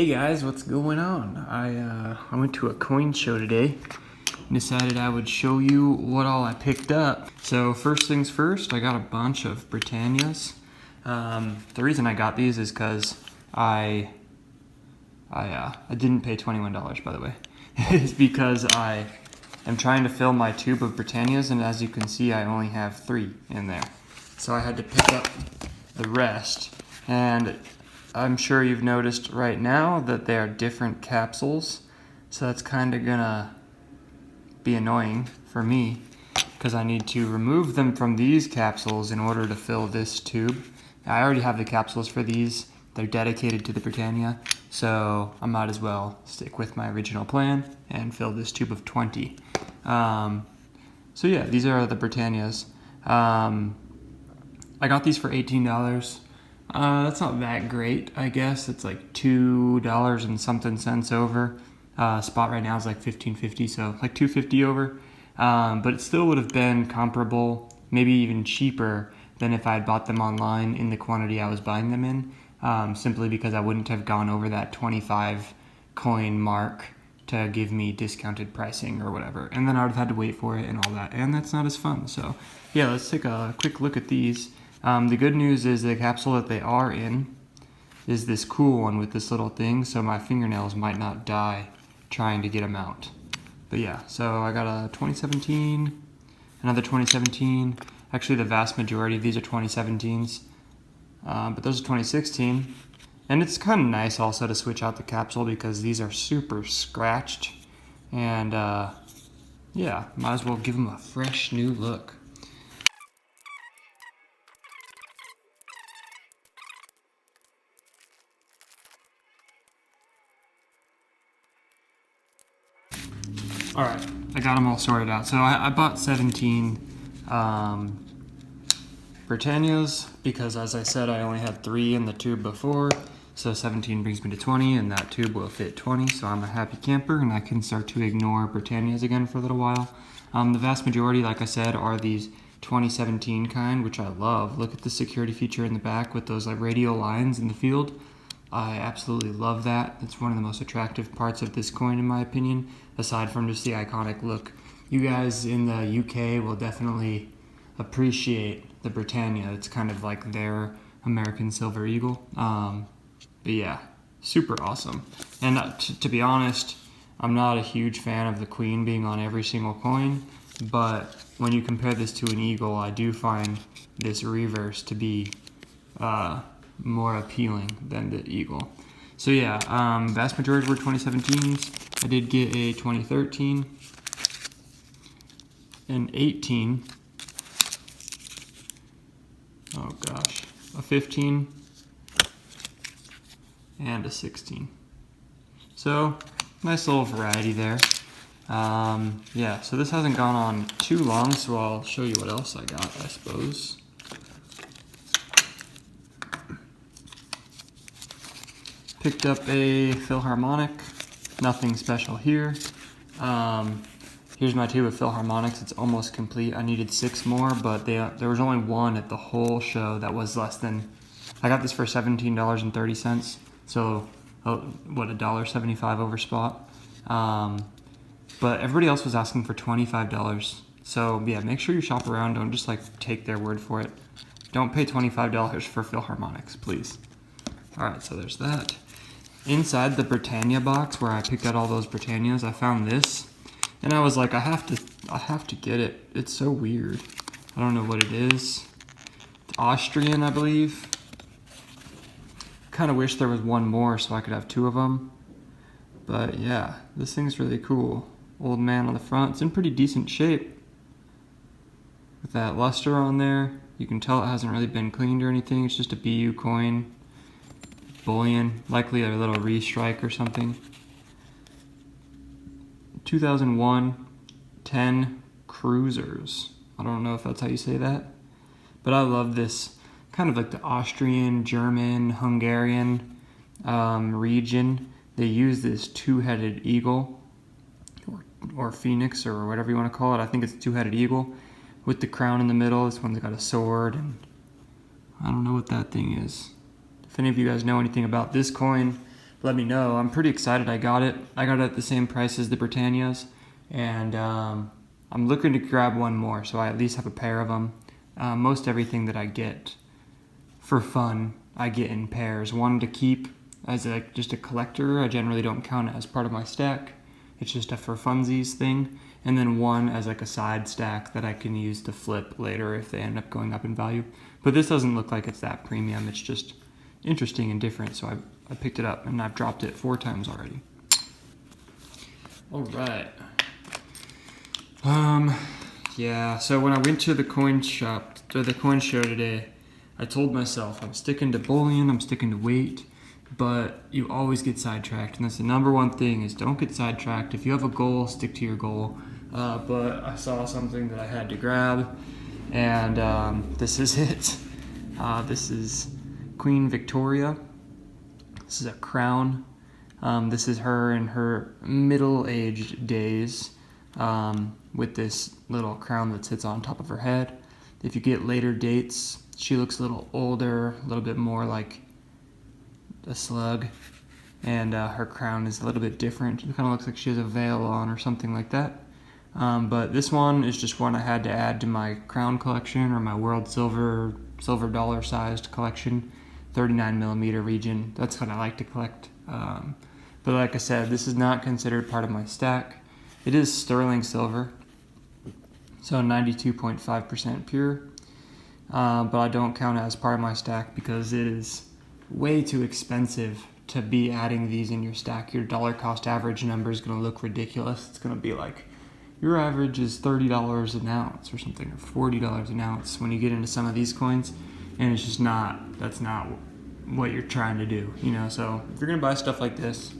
Hey guys, what's going on? I went to a coin show today and decided I would show you what all I picked up. So first things first, I got a bunch of Britannias. The reason I got these is because I didn't pay $21, by the way. It's because I am trying to fill my tube of Britannias, and as you can see, I only have 3 in there. So I had to pick up the rest, and I'm sure you've noticed right now that they are different capsules, so that's kind of gonna be annoying for me because I need to remove them from these capsules in order to fill this tube. I already have the capsules for these. They're dedicated to the Britannia, so I might as well stick with my original plan and fill this tube of 20. So yeah, these are the Britannias. I got these for $18. That's not that great, I guess. It's like $2 and something cents over. Spot right now is like $15.50, so like $2.50 over. But it still would have been comparable, maybe even cheaper than if I had bought them online in the quantity I was buying them in, simply because I wouldn't have gone over that 25 coin mark to give me discounted pricing or whatever. And then I would have had to wait for it and all that, and that's not as fun. So yeah, let's take a quick look at these. The good news is the capsule that they are in is this cool one with this little thing, so my fingernails might not die trying to get them out. But yeah, so I got a 2017, another 2017. Actually, the vast majority of these are 2017s, but those are 2016. And it's kind of nice also to switch out the capsule because these are super scratched. And yeah, might as well give them a fresh new look. All right, I got them all sorted out. So I bought 17 Britannias because, as I said, I only had 3 in the tube before. So 17 brings me to 20, and that tube will fit 20. So I'm a happy camper, and I can start to ignore Britannias again for a little while. The vast majority, like I said, are these 2017 kind, which I love. Look at the security feature in the back with those like radial lines in the field. I absolutely love that. It's one of the most attractive parts of this coin, in my opinion, aside from just the iconic look. You guys in the UK will definitely appreciate the Britannia. It's kind of like their American Silver Eagle. But yeah, super awesome. And to be honest, I'm not a huge fan of the Queen being on every single coin, but when you compare this to an Eagle, I do find this reverse to be more appealing than the Eagle. So yeah, vast majority were 2017s. I did get a 2013, an 18, oh gosh, a 15, and a 16. So nice little variety there. Yeah, so this hasn't gone on too long, so I'll show you what else I got, I suppose. Picked up a Philharmonic, nothing special here. Here's my tube of Philharmonics, it's almost complete. I needed 6 more, but there was only 1 at the whole show that was less than, I got this for $17.30, so what, $1.75 over spot. But everybody else was asking for $25. So yeah, make sure you shop around, don't just like take their word for it. Don't pay $25 for Philharmonics, please. All right, so there's that. Inside the Britannia box where I picked out all those Britannias, I found this, and I was like, I have to get it. It's so weird. I don't know what it is. It's Austrian, I believe. Kind of wish there was one more so I could have 2 of them. But yeah, this thing's really cool. Old man on the front. It's in pretty decent shape. With that luster on there, you can tell it hasn't really been cleaned or anything. It's just a BU coin. Bullion, likely a little restrike or something. 2001 10 Cruisers. I don't know if that's how you say that, but I love this kind of like the Austrian, German, Hungarian region. They use this 2-headed eagle or phoenix or whatever you want to call it. I think it's a 2-headed eagle with the crown in the middle. This one's got a sword, and I don't know what that thing is. If any of you guys know anything about this coin, let me know. I'm pretty excited I got it. I got it at the same price as the Britannias, and I'm looking to grab one more, so I at least have a pair of them. Most everything that I get for fun, I get in pairs. One to keep as just a collector. I generally don't count it as part of my stack. It's just a for funsies thing. And then one as like a side stack that I can use to flip later if they end up going up in value. But this doesn't look like it's that premium. It's just interesting and different, so I picked it up and I've dropped it 4 times already. All right. Yeah, so when I went to the coin shop, or the coin show today, I told myself I'm sticking to bullion, I'm sticking to weight, but you always get sidetracked, and that's the number one thing, is don't get sidetracked. If you have a goal, stick to your goal. But I saw something that I had to grab, and this is it. This is Queen Victoria. This is a crown. This is her in her middle-aged days, with this little crown that sits on top of her head. If you get later dates, she looks a little older, a little bit more like a slug, and her crown is a little bit different. It kind of looks like she has a veil on or something like that. But this one is just one I had to add to my crown collection, or my world silver dollar sized collection, 39mm region. That's what I like to collect. But like I said, this is not considered part of my stack. It is sterling silver, so 92.5% pure. But I don't count it as part of my stack because it is way too expensive to be adding these in your stack. Your dollar cost average number is going to look ridiculous. It's going to be like your average is $30 an ounce or something, or $40 an ounce when you get into some of these coins, and it's just not, that's not what you're trying to do, you know. So if you're going to buy stuff like this,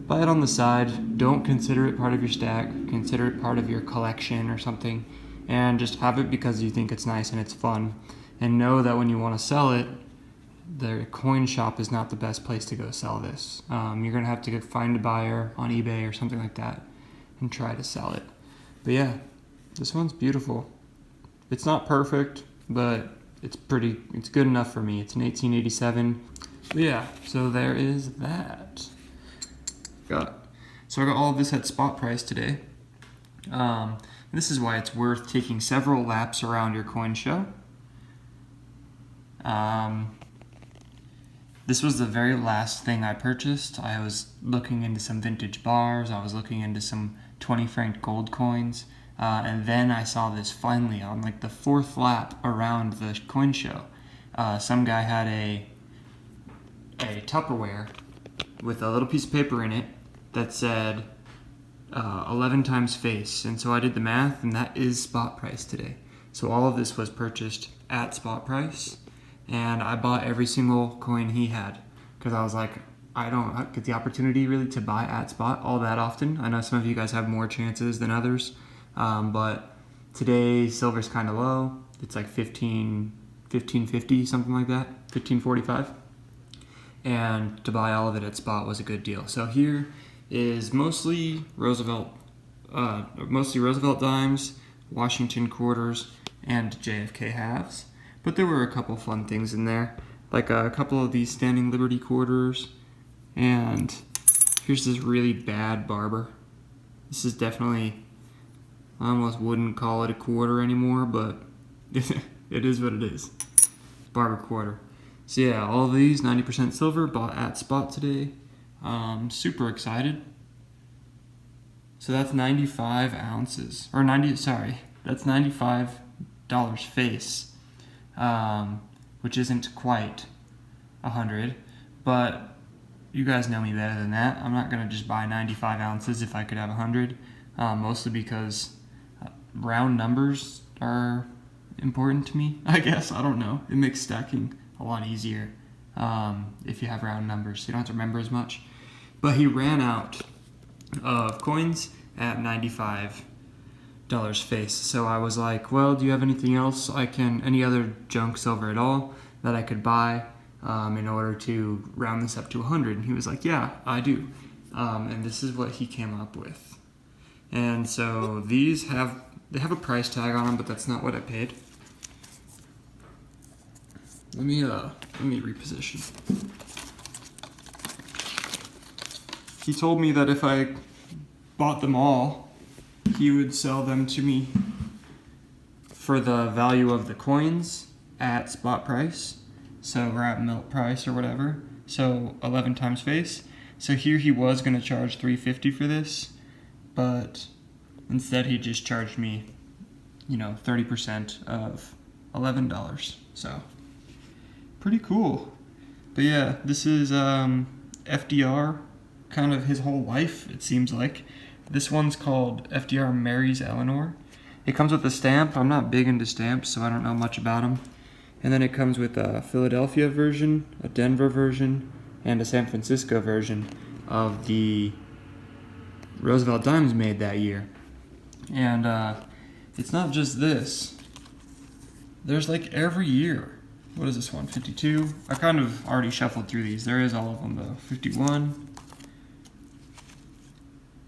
buy it on the side. Don't consider it part of your stack. Consider it part of your collection or something, and just have it because you think it's nice and it's fun. And know that when you want to sell it, the coin shop is not the best place to go sell this. You're going to have to find a buyer on eBay or something like that and try to sell it. But yeah, this one's beautiful. It's not perfect, but it's good enough for me. It's an 1887. But yeah, so there is that. So I got all of this at spot price today. This is why it's worth taking several laps around your coin show. This was the very last thing I purchased. I was looking into some vintage bars. I was looking into some 20 franc gold coins. And then I saw this finally on like the 4th lap around the coin show. Some guy had a Tupperware with a little piece of paper in it that said 11 times face. And so I did the math, and that is spot price today. So all of this was purchased at spot price. And I bought every single coin he had because I was like, I don't get the opportunity really to buy at spot all that often. I know some of you guys have more chances than others, but today silver's kind of low. It's like 15.50, something like that, 15.45. And to buy all of it at spot was a good deal. So here is mostly Roosevelt dimes, Washington quarters, and JFK halves. But there were a couple fun things in there, like a couple of these Standing Liberty quarters, and here's this really bad Barber. This is definitely, I almost wouldn't call it a quarter anymore, but it is what it is. Barber quarter. So yeah, all of these 90% silver, bought at spot today. Super excited. So that's 95 ounces, or that's $95 face. Which isn't quite 100, but you guys know me better than that. I'm not going to just buy 95 ounces if I could have 100, mostly because round numbers are important to me, I guess. I don't know. It makes stacking a lot easier if you have round numbers. You don't have to remember as much. But he ran out of coins at $95 face. So I was like, well, do you have anything else any other junk silver at all that I could buy in order to round this up to 100? And he was like, yeah, I do. And this is what he came up with. And so they have a price tag on them, but that's not what I paid. Let me reposition. he told me that if I bought them all, he would sell them to me for the value of the coins at spot price, so or at melt price or whatever. So 11 times face. So here he was gonna charge $350 for this, but instead he just charged me, 30% of $11. So pretty cool. But yeah, this is FDR, kind of his whole life, it seems like. This one's called FDR Marries Eleanor. It comes with a stamp. I'm not big into stamps, so I don't know much about them. And then it comes with a Philadelphia version, a Denver version, and a San Francisco version of the Roosevelt dimes made that year. And it's not just this. There's like every year. What is this one? 52? I kind of already shuffled through these. There is all of them though. 51,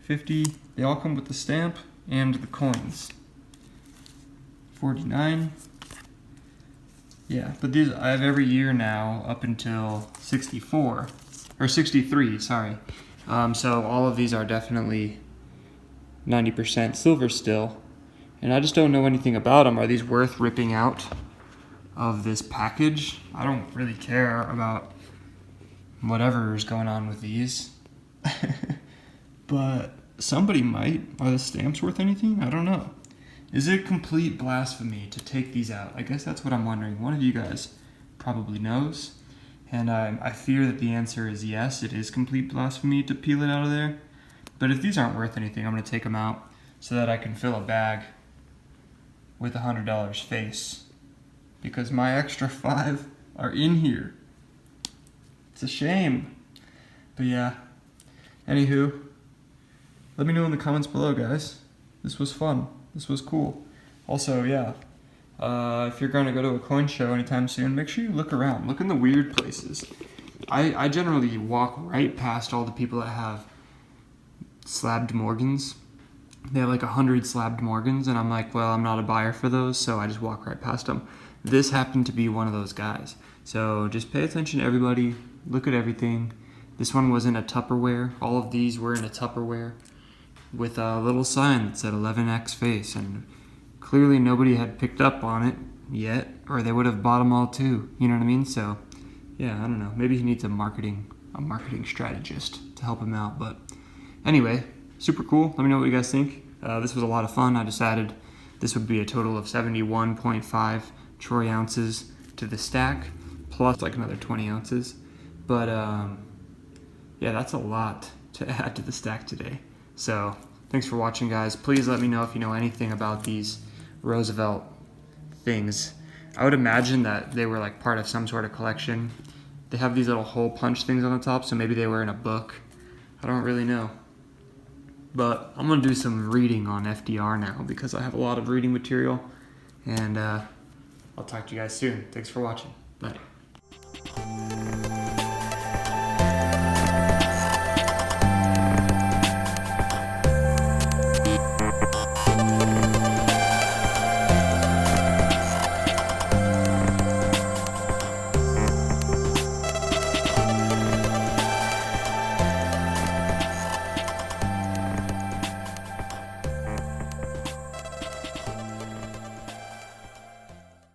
50. They all come with the stamp and the coins. 49. Yeah, but these I have every year now up until 64 or 63. Sorry. So all of these are definitely 90% silver still, and I just don't know anything about them. Are these worth ripping out of this package? I don't really care about whatever is going on with these, but somebody might. Are the stamps worth anything? I don't know. Is it complete blasphemy to take these out? I guess that's what I'm wondering. One of you guys probably knows, and I fear that the answer is yes, it is complete blasphemy to peel it out of there. But if these aren't worth anything, I'm going to take them out so that I can fill a bag with $100 face, because my extra 5 are in here. It's a shame. But yeah, anywho, let me know in the comments below, guys. This was fun. This was cool. Also, yeah, if you're going to go to a coin show anytime soon, make sure you look around. Look in the weird places. I generally walk right past all the people that have slabbed Morgans. They have like 100 slabbed Morgans, and I'm like, well, I'm not a buyer for those, so I just walk right past them. This happened to be one of those guys. So just pay attention to everybody. Look at everything. This one was in a Tupperware. All of these were in a Tupperware with a little sign that said 11X face, and clearly nobody had picked up on it yet, or they would have bought them all too. You know what I mean? So yeah, I don't know. Maybe he needs a marketing strategist to help him out. But anyway, super cool. Let me know what you guys think. This was a lot of fun. I decided this would be a total of 71.5 troy ounces to the stack, plus like another 20 ounces. But yeah, that's a lot to add to the stack today. So thanks for watching, guys. Please let me know if you know anything about these Roosevelt things. I would imagine that they were like part of some sort of collection. They have these little hole punch things on the top, so maybe they were in a book. I don't really know. But I'm going to do some reading on FDR now, because I have a lot of reading material. And I'll talk to you guys soon. Thanks for watching. Bye.